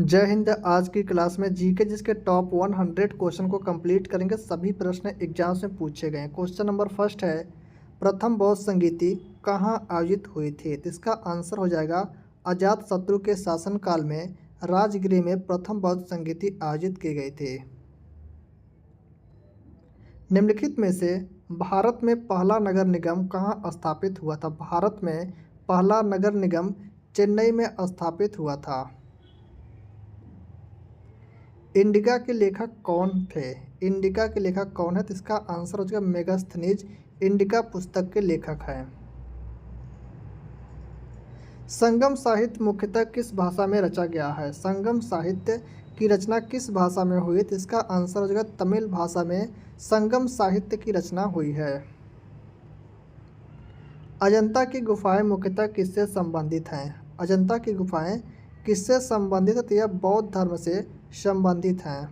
जय हिंद। आज की क्लास में जीके जिसके टॉप 100 क्वेश्चन को कंप्लीट करेंगे। सभी प्रश्न एग्जाम्स में पूछे गए हैं। क्वेश्चन नंबर फर्स्ट है, प्रथम बौद्ध संगीति कहाँ आयोजित हुई थी? तो इसका आंसर हो जाएगा अजात शत्रु के शासनकाल में राजगृह में प्रथम बौद्ध संगीति आयोजित की गई थी। निम्नलिखित में से भारत में पहला नगर निगम कहाँ स्थापित हुआ था? भारत में पहला नगर निगम चेन्नई में स्थापित हुआ था। इंडिका के लेखक कौन थे? इंडिका के लेखक कौन है? तो इसका आंसर हो जाएगा मेगास्थनीज इंडिका पुस्तक के लेखक हैं। संगम साहित्य मुख्यतः किस भाषा में रचा गया है? संगम साहित्य की रचना किस भाषा में हुई? तो इसका आंसर हो जाएगा तमिल भाषा में संगम साहित्य की रचना हुई है। अजंता की गुफाएं मुख्यतः किससे संबंधित हैं? अजंता की गुफाएं किससे संबंधित है? तो यह बौद्ध धर्म से संबंधित हैं।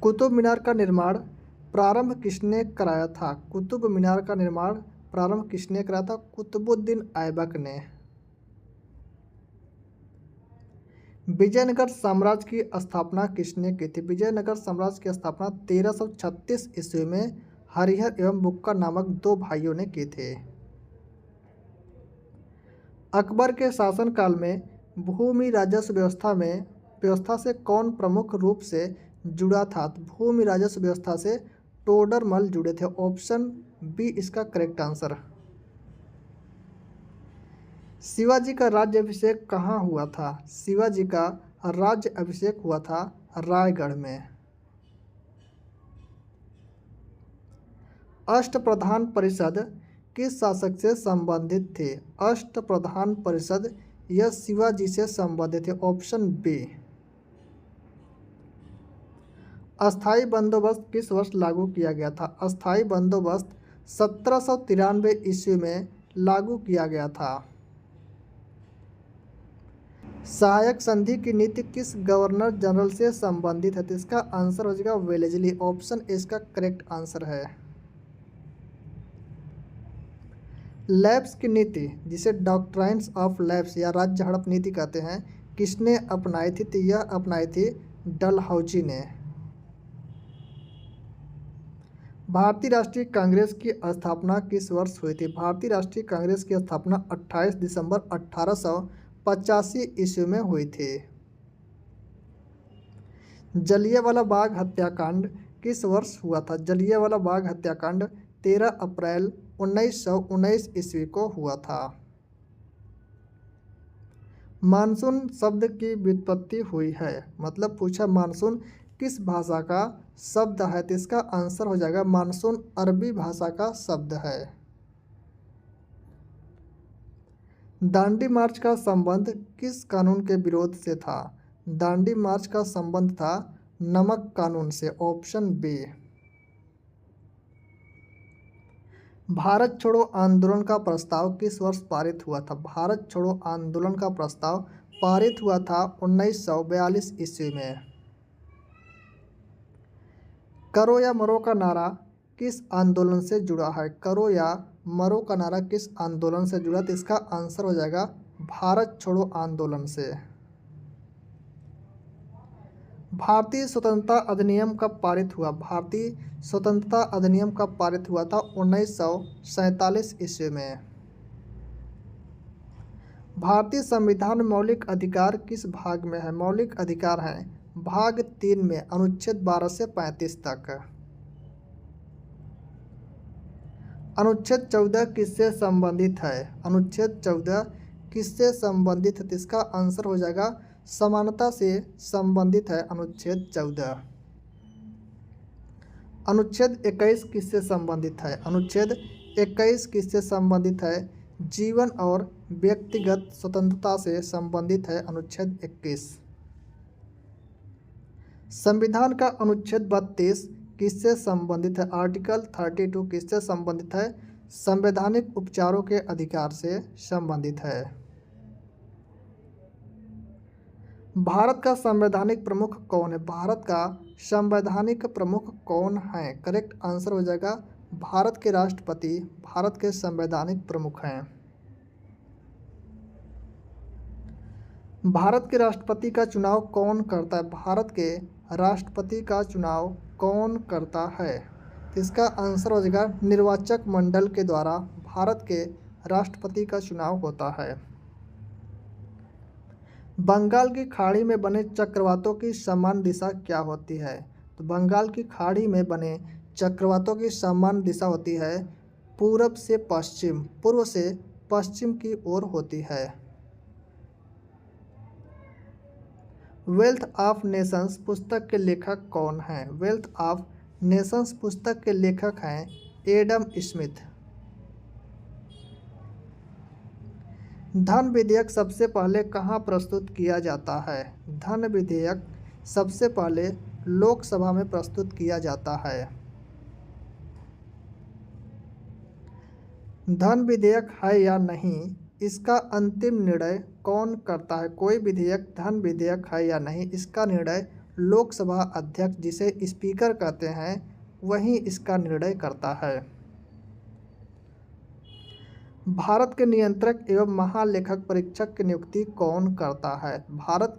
कुतुब मीनार का निर्माण प्रारंभ किसने कराया था? कुतुब मीनार का निर्माण प्रारंभ किसने कराया था? कुतुबुद्दीन ऐबक ने। विजयनगर साम्राज्य की स्थापना किसने की थी? विजयनगर साम्राज्य की स्थापना 1336 ईस्वी में हरिहर एवं बुक्का नामक दो भाइयों ने की थी। अकबर के शासनकाल में भूमि राजस्व व्यवस्था से कौन प्रमुख रूप से जुड़ा था? भूमि राजस्व व्यवस्था से टोडरमल जुड़े थे। ऑप्शन बी इसका करेक्ट आंसर। शिवाजी का राज्य अभिषेक कहाँ हुआ था? शिवाजी का राज्य अभिषेक हुआ था रायगढ़ में। अष्टप्रधान परिषद किस शासक से संबंधित थे? अष्टप्रधान परिषद यह शिवाजी से संबंधित है। Option B. अस्थाई बंदोबस्त किस वर्ष लागू किया गया था? अस्थाई बंदोबस्त 1793 ईस्वी में लागू किया गया था। सहायक संधि की नीति किस गवर्नर जनरल से संबंधित है? तो इसका आंसर हो जाएगा वेलेजली। ऑप्शन ए इसका करेक्ट आंसर है। लैप्स की नीति जिसे डॉक्ट्राइन्स ऑफ लैप्स या राज्य हड़प नीति कहते हैं किसने अपनाई थी? तो यह अपनाई थी डलहौजी ने। भारतीय राष्ट्रीय कांग्रेस की स्थापना किस वर्ष हुई थी? भारतीय राष्ट्रीय कांग्रेस की स्थापना 28 दिसंबर 1885 ईस्वी में हुई थी। जलियांवाला बाग हत्याकांड किस वर्ष हुआ था? जलियांवाला बाग हत्याकांड 13 अप्रैल 1919 ईस्वी को हुआ था। मानसून शब्द की व्युत्पत्ति हुई है, मतलब पूछा मानसून किस भाषा का शब्द है? तो इसका आंसर हो जाएगा मानसून अरबी भाषा का शब्द है। दांडी मार्च का संबंध किस कानून के विरोध से था? दांडी मार्च का संबंध था नमक कानून से। Option B. भारत छोड़ो आंदोलन का प्रस्ताव किस वर्ष पारित हुआ था? भारत छोड़ो आंदोलन का प्रस्ताव पारित हुआ था 1942 ईस्वी में। करो या मरो का नारा किस आंदोलन से जुड़ा है? करो या मरो का नारा किस आंदोलन से जुड़ा? तो इसका आंसर हो जाएगा भारत छोड़ो आंदोलन से। भारतीय स्वतंत्रता अधिनियम कब पारित हुआ? भारतीय स्वतंत्रता अधिनियम कब पारित हुआ था? 1947 ईस्वी में। भारतीय संविधान में मौलिक अधिकार किस भाग में है? मौलिक अधिकार हैं भाग 3 में, अनुच्छेद 12 से 35 तक। अनुच्छेद 14 किससे संबंधित है? अनुच्छेद 14 किससे संबंधित है? तो इसका आंसर हो जाएगा समानता से संबंधित है अनुच्छेद 14। अनुच्छेद 21 किससे संबंधित है? अनुच्छेद 21 किससे संबंधित है? जीवन और व्यक्तिगत स्वतंत्रता से संबंधित है अनुच्छेद 21। संविधान का अनुच्छेद 32 किससे संबंधित है? आर्टिकल 32 किससे संबंधित है? संवैधानिक उपचारों के अधिकार से संबंधित है। भारत का संवैधानिक प्रमुख कौन है? भारत का संवैधानिक प्रमुख कौन है? करेक्ट आंसर हो जाएगा भारत के राष्ट्रपति भारत के संवैधानिक प्रमुख हैं। भारत के राष्ट्रपति का चुनाव कौन करता है? भारत के राष्ट्रपति का चुनाव कौन करता है? तो इसका आंसर हो जाएगा निर्वाचक मंडल के द्वारा भारत के राष्ट्रपति का चुनाव होता है। बंगाल की खाड़ी में बने चक्रवातों की सामान्य दिशा क्या होती है? तो बंगाल की खाड़ी में बने चक्रवातों की सामान्य दिशा होती है पूरब से पश्चिम, पूर्व से पश्चिम की ओर होती है। वेल्थ ऑफ नेशंस पुस्तक के लेखक कौन हैं? वेल्थ ऑफ नेशंस पुस्तक के लेखक हैं एडम स्मिथ। धन विधेयक सबसे पहले कहाँ प्रस्तुत किया जाता है? धन विधेयक सबसे पहले लोकसभा में प्रस्तुत किया जाता है। धन विधेयक है या नहीं, इसका अंतिम निर्णय कौन करता है? कोई विधेयक धन विधेयक है या नहीं, इसका निर्णय लोकसभा अध्यक्ष, जिसे स्पीकर कहते हैं, वही इसका निर्णय करता है। भारत के नियंत्रक एवं महालेखक परीक्षक की नियुक्ति कौन करता है? भारत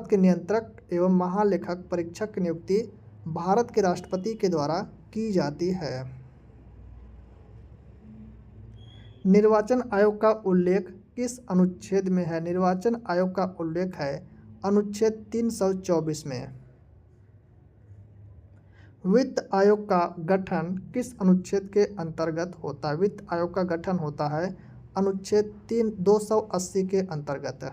के नियंत्रक एवं महालेखक परीक्षक की नियुक्ति भारत के राष्ट्रपति के द्वारा की जाती है। निर्वाचन आयोग का उल्लेख किस अनुच्छेद में है? निर्वाचन आयोग का उल्लेख है अनुच्छेद 324 में। वित्त आयोग का गठन किस अनुच्छेद के अंतर्गत होता है? वित्त आयोग का गठन होता है अनुच्छेद 280 के अंतर्गत।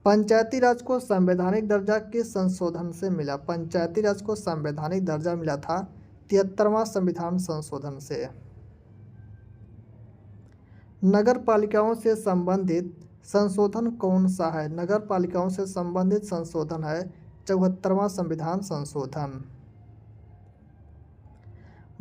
पंचायती राज को संवैधानिक दर्जा किस संशोधन से मिला? पंचायती राज को संवैधानिक दर्जा मिला था 73वां संविधान संशोधन से। नगर पालिकाओं से संबंधित संशोधन कौन सा है? नगर पालिकाओं से संबंधित संशोधन है 74वां संविधान संशोधन।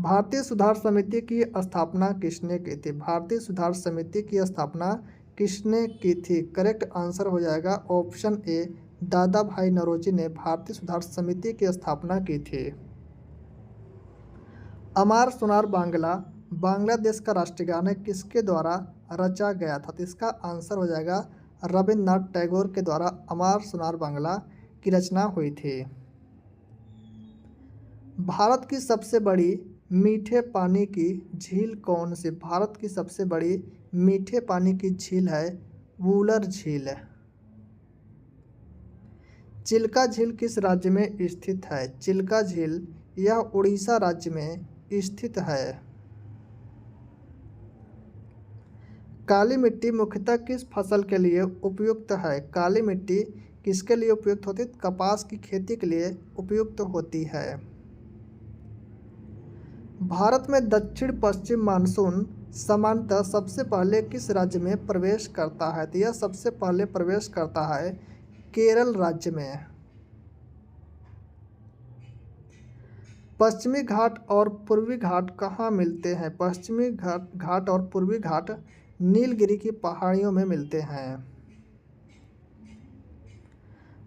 भारतीय सुधार समिति की स्थापना किसने की थी? भारतीय सुधार समिति की स्थापना किसने की थी? करेक्ट आंसर हो जाएगा ऑप्शन ए, दादा भाई नौरोजी ने भारतीय सुधार समिति की स्थापना की थी। अमार सोनार बांग्ला बांग्लादेश का राष्ट्रीय गान किसके द्वारा रचा गया था? तो इसका आंसर हो जाएगा रविन्द्रनाथ टैगोर के द्वारा अमार सोनार बांग्ला की रचना हुई थी। भारत की सबसे बड़ी मीठे पानी की झील कौन सी? भारत की सबसे बड़ी मीठे पानी की झील है वूलर झील। चिल्का झील किस राज्य में स्थित है? चिल्का झील यह उड़ीसा राज्य में स्थित है। काली मिट्टी मुख्यतः किस फसल के लिए उपयुक्त है? काली मिट्टी किसके लिए उपयुक्त होती है? कपास की खेती के लिए उपयुक्त होती है। भारत में दक्षिण पश्चिम मानसून सामान्यतः सबसे पहले किस राज्य में प्रवेश करता है? तो यह सबसे पहले प्रवेश करता है केरल राज्य में। पश्चिमी घाट और पूर्वी घाट कहाँ मिलते हैं? पश्चिमी घाट और पूर्वी घाट नीलगिरी की पहाड़ियों में मिलते हैं।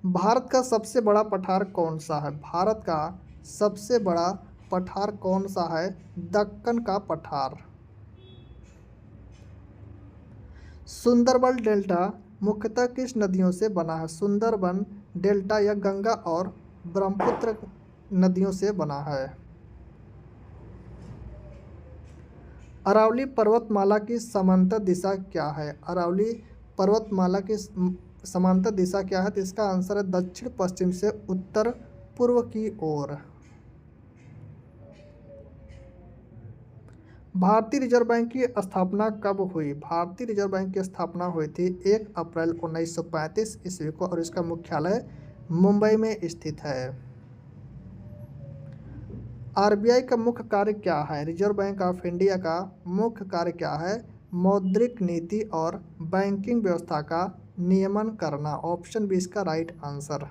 भारत का सबसे बड़ा पठार कौन सा है? भारत का सबसे बड़ा पठार कौन सा है? दक्कन का पठार। सुंदरबन डेल्टा मुख्यतः किस नदियों से बना है? सुंदरबन डेल्टा या गंगा और ब्रह्मपुत्र नदियों से बना है। अरावली पर्वतमाला की समांतर दिशा क्या है? अरावली पर्वतमाला की समांतर दिशा क्या है? तो इसका आंसर है दक्षिण पश्चिम से उत्तर पूर्व की ओर। भारतीय रिजर्व बैंक की स्थापना कब हुई? भारतीय रिजर्व बैंक की स्थापना हुई थी 1 अप्रैल 1935 ईस्वी को और इसका मुख्यालय मुंबई में स्थित है। आरबीआई का मुख्य कार्य क्या है? रिजर्व बैंक ऑफ इंडिया का मुख्य कार्य क्या है? मौद्रिक नीति और बैंकिंग व्यवस्था का नियमन करना। ऑप्शन बी इसका राइट आंसर।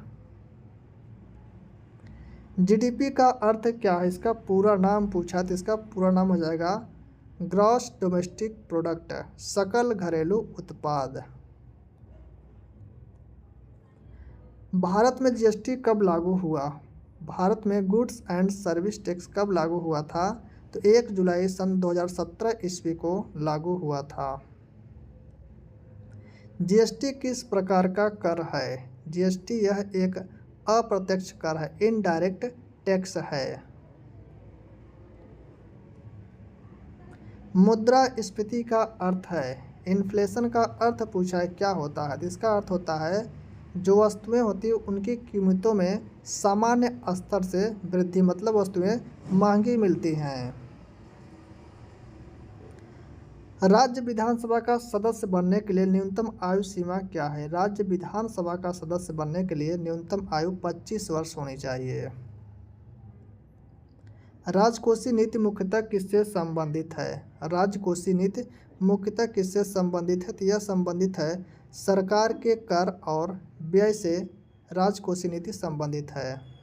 जीडीपी का अर्थ क्या है? इसका पूरा नाम पूछा तो इसका पूरा नाम हो जाएगा ग्रॉस डोमेस्टिक प्रोडक्ट, सकल घरेलू उत्पाद। भारत में जीएसटी कब लागू हुआ? भारत में गुड्स एंड सर्विस टैक्स कब लागू हुआ था? तो 1 जुलाई सन 2017 ईस्वी को लागू हुआ था। जीएसटी किस प्रकार का कर है? जीएसटी यह एक अप्रत्यक्ष कर है, इनडायरेक्ट टैक्स है। मुद्रास्फीति का अर्थ है, इन्फ्लेशन का अर्थ पूछा है क्या होता है? इसका अर्थ होता है जो वस्तुएं होती है उनकी कीमतों में सामान्य स्तर से वृद्धि, मतलब वस्तुएं महंगी मिलती हैं। राज्य विधानसभा का सदस्य बनने के लिए न्यूनतम आयु सीमा क्या है? राज्य विधानसभा का सदस्य बनने के लिए न्यूनतम आयु 25 वर्ष होनी चाहिए। राजकोषीय नीति मुख्यतः किससे संबंधित है? राजकोषीय नीति मुख्यतः किससे संबंधित है? तो यह संबंधित है सरकार के कर और व्यय से। राजकोषीय नीति संबंधित है।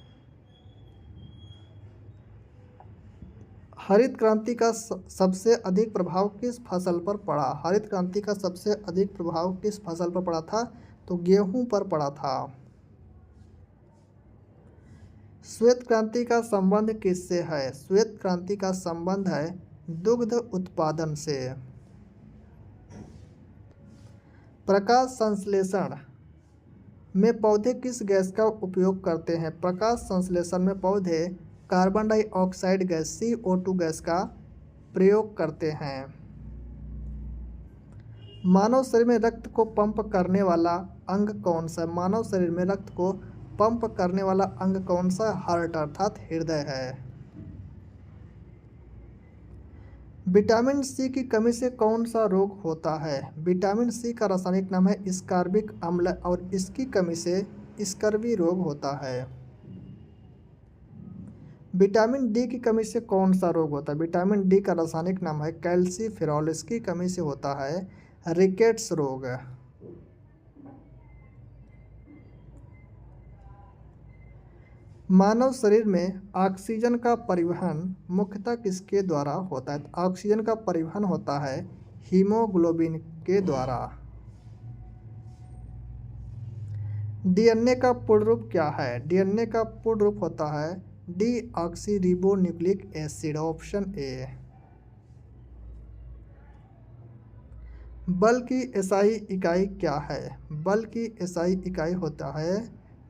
हरित क्रांति का सबसे अधिक प्रभाव किस फसल पर पड़ा? हरित क्रांति का सबसे अधिक प्रभाव किस फसल पर पड़ा था? तो गेहूं पर पड़ा था। श्वेत क्रांति का संबंध किससे है? श्वेत क्रांति का संबंध है दुग्ध उत्पादन से। प्रकाश संश्लेषण में पौधे किस गैस का उपयोग करते हैं? प्रकाश संश्लेषण में पौधे carbon dioxide gas CO2 gas का प्रयोग करते हैं। मानव शरीर में रक्त को पंप करने वाला अंग कौन सा? मानव शरीर में रक्त को पंप करने वाला अंग कौन सा? हार्ट अर्थात हृदय है। विटामिन सी की कमी से कौन सा रोग होता है? विटामिन सी का रासायनिक नाम है स्कार्बिक अम्ल और इसकी कमी से स्कर्वी रोग होता है। विटामिन डी की कमी से कौन सा रोग होता है? विटामिन डी का रासायनिक नाम है कैल्सीफेरॉल, इसकी कमी से होता है रिकेट्स रोग। मानव शरीर में ऑक्सीजन का परिवहन मुख्यतः किसके द्वारा होता है? ऑक्सीजन का परिवहन होता है हीमोग्लोबिन के द्वारा। डीएनए का पूर्ण रूप क्या है? डीएनए का पूर्ण रूप होता है डीऑक्सीरिबोन्यूक्लिक एसिड, ऑप्शन ए। बल की एसआई इकाई क्या है? बल की एसआई इकाई होता है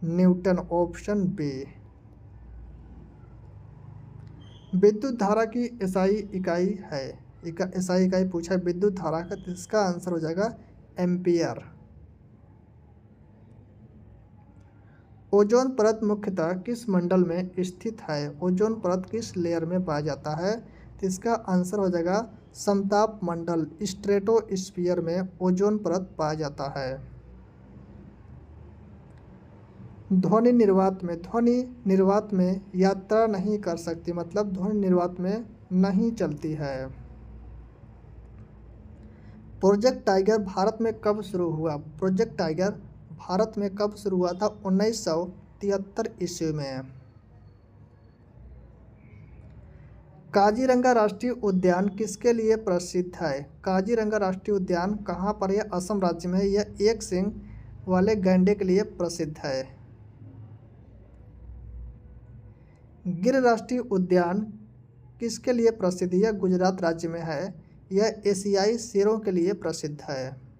न्यूटन, ऑप्शन बी। विद्युत धारा की एसआई इकाई है, एसआई इकाई पूछा है विद्युत धारा का, तो इसका आंसर हो जाएगा एम्पियर। ओजोन परत मुख्यतः किस मंडल में स्थित है? ओजोन परत किस लेयर में पाया जाता है? तो इसका आंसर हो जाएगा समताप मंडल, स्ट्रेटोस्फीयर में ओजोन परत पाया जाता है। ध्वनि निर्वात में यात्रा नहीं कर सकती, मतलब ध्वनि निर्वात में नहीं चलती है। प्रोजेक्ट टाइगर भारत में कब शुरू हुआ? प्रोजेक्ट टाइगर भारत में कब शुरू हुआ था? 1973 ईस्वी में। काजीरंगा राष्ट्रीय उद्यान किसके लिए प्रसिद्ध है? काजीरंगा राष्ट्रीय उद्यान कहाँ पर है? असम राज्य में है। यह एक सींग वाले गैंडे के लिए प्रसिद्ध है। गिर राष्ट्रीय उद्यान किसके लिए प्रसिद्ध है? यह गुजरात राज्य में है। यह एशियाई शेरों के लिए प्रसिद्ध है।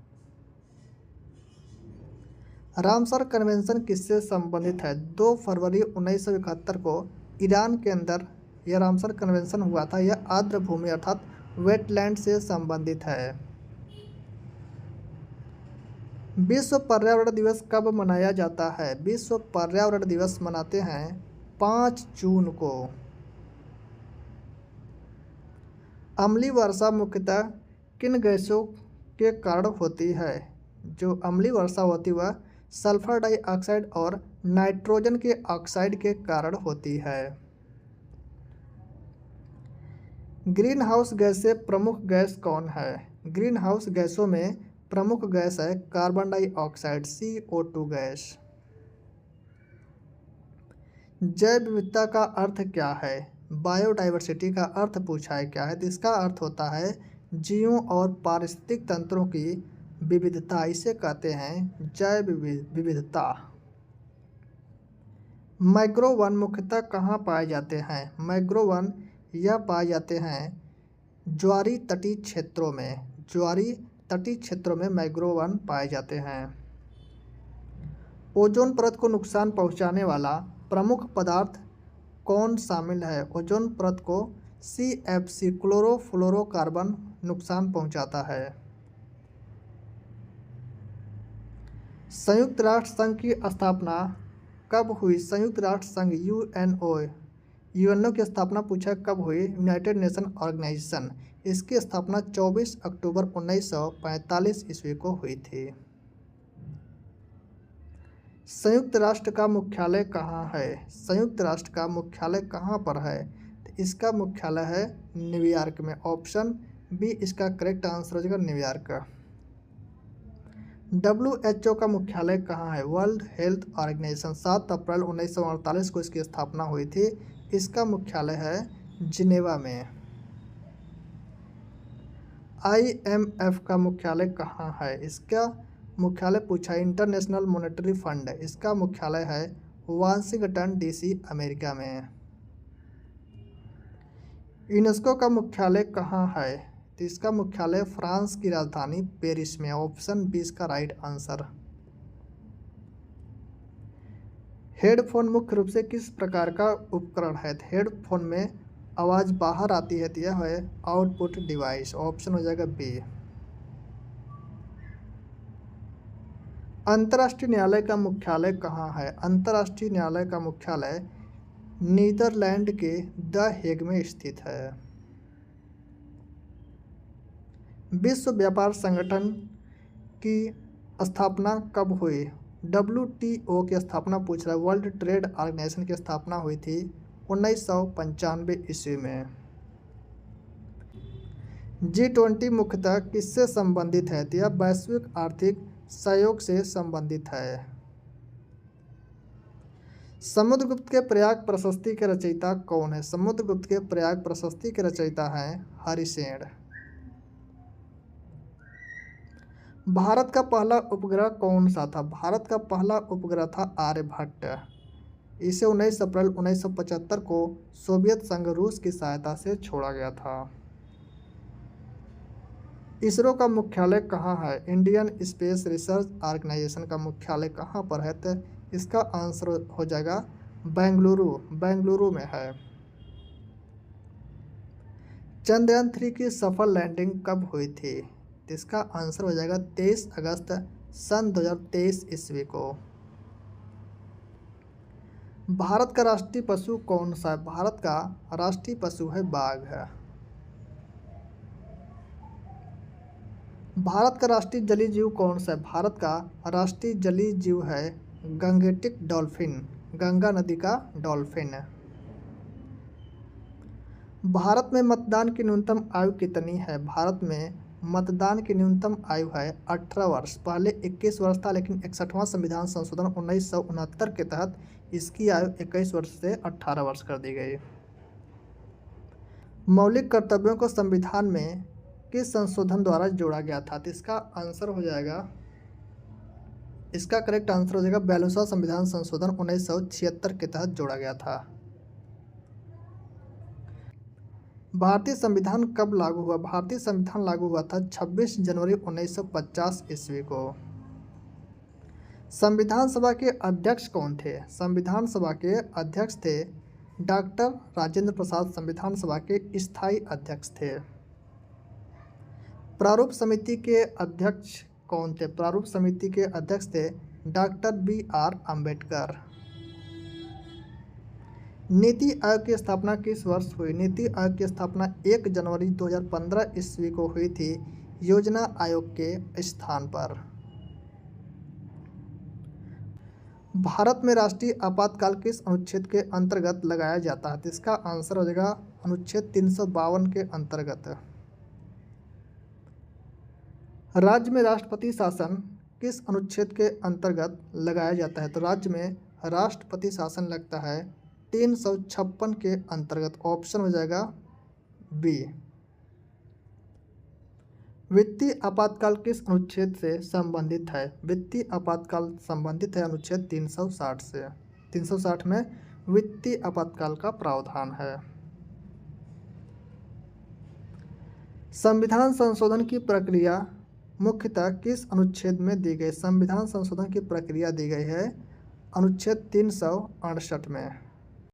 रामसर कन्वेंशन किससे संबंधित है? 2 फरवरी 1971 को ईरान के अंदर यह रामसर कन्वेंशन हुआ था। यह आर्द्र भूमि अर्थात वेटलैंड से संबंधित है। विश्व पर्यावरण दिवस कब मनाया जाता है? विश्व पर्यावरण दिवस मनाते हैं 5 जून को। अम्लीय वर्षा मुख्यतः किन गैसों के कारण होती है? जो अम्लीय वर्षा होती है वह सल्फर डाइऑक्साइड और नाइट्रोजन के ऑक्साइड के कारण होती है। ग्रीन हाउस गैस से प्रमुख गैस कौन है? ग्रीन हाउस गैसों में प्रमुख गैस है कार्बन डाइऑक्साइड, CO2 गैस। जैव विविधता का अर्थ क्या है? बायोडाइवर्सिटी का अर्थ पूछा है क्या है? तो इसका अर्थ होता है जीवों और पारिस्थितिक तंत्रों की विविधता, इसे कहते हैं जैव विविधता। मैंग्रोव वन मुख्यतः कहाँ पाए जाते हैं? मैंग्रोव वन यह पाए जाते हैं ज्वारी तटीय क्षेत्रों में। ज्वारी तटीय क्षेत्रों में मैंग्रोव वन पाए जाते हैं। ओजोन परत को नुकसान पहुंचाने वाला प्रमुख पदार्थ कौन शामिल है? ओजोन परत को CFC क्लोरोफ्लोरोकार्बन नुकसान पहुंचाता है। संयुक्त राष्ट्र संघ की स्थापना कब हुई? संयुक्त राष्ट्र संघ यूएनओ की स्थापना पूछा कब हुई? United Nation Organisation. इसकी स्थापना 24 अक्टूबर 1945 ईस्वी को हुई थी। संयुक्त राष्ट्र का मुख्यालय कहाँ है? संयुक्त राष्ट्र का मुख्यालय कहाँ पर है? तो इसका मुख्यालय है न्यूयॉर्क में। ऑप्शन बी इसका करेक्ट आंसर हो जाएगा, न्यूयॉर्क। WHO का मुख्यालय कहाँ है? World health organisation. 7 अप्रैल 1948 को इसकी स्थापना हुई थी। इसका मुख्यालय है जिनेवा में। IMF का मुख्यालय कहाँ है? इसका मुख्यालय पूछा इंटरनेशनल मॉनेटरी फंड। इसका मुख्यालय है वाशिंगटन DC, अमेरिका में। यूनेस्को का मुख्यालय कहाँ है? तो इसका मुख्यालय फ्रांस की राजधानी पेरिस में। ऑप्शन बी इसका राइट आंसर। हेडफोन मुख्य रूप से किस प्रकार का उपकरण है? तो हेडफोन में आवाज़ बाहर आती है तो यह है आउटपुट डिवाइस। ऑप्शन हो जाएगा बी। अंतर्राष्ट्रीय न्यायालय का मुख्यालय कहाँ है? अंतर्राष्ट्रीय न्यायालय का मुख्यालय नीदरलैंड के द हेग में स्थित है। विश्व व्यापार संगठन की स्थापना कब हुई? WTO की स्थापना पूछ रहा है। वर्ल्ड ट्रेड ऑर्गेनाइजेशन की स्थापना हुई थी 1995 ईस्वी में। G20 मुख्यतः किससे संबंधित है? तो यह वैश्विक आर्थिक सहयोग से संबंधित है। समुद्रगुप्त के प्रयाग प्रशस्ति के रचयिता कौन है? समुद्रगुप्त के प्रयाग प्रशस्ति के रचयिता हैं हरिसेन। भारत का पहला उपग्रह कौन सा था? भारत का पहला उपग्रह था आर्यभट्ट। इसे 19 अप्रैल 1975 को सोवियत संघ रूस की सहायता से छोड़ा गया था। इसरो का मुख्यालय कहाँ है? इंडियन स्पेस रिसर्च ऑर्गेनाइजेशन का मुख्यालय कहाँ पर है? तो इसका आंसर हो जाएगा बेंगलुरु। बेंगलुरु में है। चंद्रयान 3 की सफल लैंडिंग कब हुई थी? तो इसका आंसर हो जाएगा 23 अगस्त सन 2023 ईस्वी को। भारत का राष्ट्रीय पशु कौन सा है? भारत का राष्ट्रीय पशु है बाघ है। भारत का राष्ट्रीय जलीय जीव कौन सा है? भारत का राष्ट्रीय जलीय जीव है गंगेटिक डॉल्फिन। गंगा नदी का डॉल्फिन। भारत में मतदान की न्यूनतम आयु कितनी है? भारत में मतदान की न्यूनतम आयु है 18 वर्ष। पहले 21 वर्ष था, लेकिन 61वां संविधान संशोधन 1969 के तहत इसकी आयु 21 वर्ष से 18 वर्ष कर दी गई। मौलिक कर्तव्यों को संविधान में किस संशोधन द्वारा जोड़ा गया था? तो इसका आंसर हो जाएगा, इसका करेक्ट आंसर हो जाएगा 42वां संविधान संशोधन 1976 के तहत जोड़ा गया था। भारतीय संविधान कब लागू हुआ? भारतीय संविधान लागू हुआ था 26 जनवरी 1950 ईस्वी को। संविधान सभा के अध्यक्ष कौन थे? संविधान सभा के अध्यक्ष थे डॉक्टर राजेंद्र प्रसाद। संविधान सभा के स्थायी अध्यक्ष थे। प्रारूप समिति के अध्यक्ष कौन थे? प्रारूप समिति के अध्यक्ष थे डॉक्टर BR अम्बेडकर। नीति आयोग की स्थापना किस वर्ष हुई? नीति आयोग की स्थापना 1 जनवरी 2015 ईस्वी को हुई थी योजना आयोग के स्थान पर। भारत में राष्ट्रीय आपातकाल किस अनुच्छेद के अंतर्गत लगाया जाता है? तो इसका आंसर हो जाएगा अनुच्छेद 352 के अंतर्गत। राज्य में राष्ट्रपति शासन किस अनुच्छेद के अंतर्गत लगाया जाता है? तो राज्य में राष्ट्रपति शासन लगता है 356 के अंतर्गत। ऑप्शन हो जाएगा बी। वित्तीय आपातकाल किस अनुच्छेद से संबंधित है? वित्तीय आपातकाल संबंधित है अनुच्छेद 360 से। 360 में वित्तीय आपातकाल का प्रावधान है। संविधान संशोधन की प्रक्रिया मुख्यतः किस अनुच्छेद में दी गई? संविधान संशोधन की प्रक्रिया दी गई है अनुच्छेद 368 में।